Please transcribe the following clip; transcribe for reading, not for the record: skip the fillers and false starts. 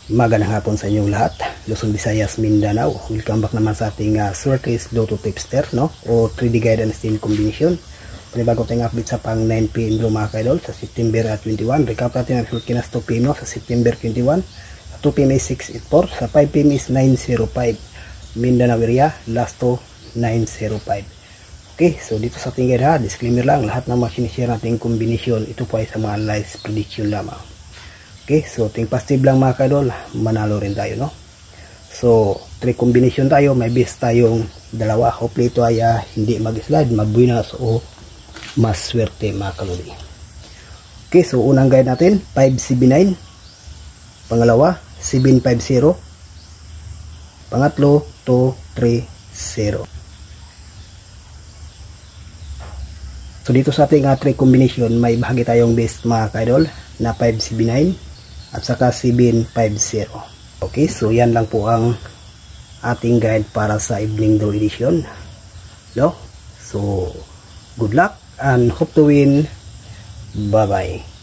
Magandang hapon sa inyong lahat, Luzon, Visayas, Mindanao. Welcome back naman sa ating Swertes Lotto Tipster, no? O 3D Guide and Steel Combination. Panibago tayong update sa pang 9 PM draw mga kaidol sa September 21. Recap natin ang short kinas 2 PM, no? Sa September 21. Sa 2 PM is 684. Sa 5 PM is 905. Mindanao area, last to 905. Okay, so dito sa ating guide ha, disclaimer lang, lahat ng mga sinishare nating kombinasyon, ito po ay sa mga live prediction lamang. Okay, so ting positive lang mga kadol, manalo rin tayo, no? So, 3 combination tayo, may base tayong dalawa. Hopefully ito ay hindi mag-slide, mabuinas o maswerte mga kadol. Okay, so unang guide natin, 579. Pangalawa, 750. Pangatlo, 230. So dito sa ating 3 combination, may bahagi tayong base mga kadol na 579. At saka 750. Okay, so yan lang po ang ating guide para sa evening draw edition, no? So good luck and hope to win. Bye bye.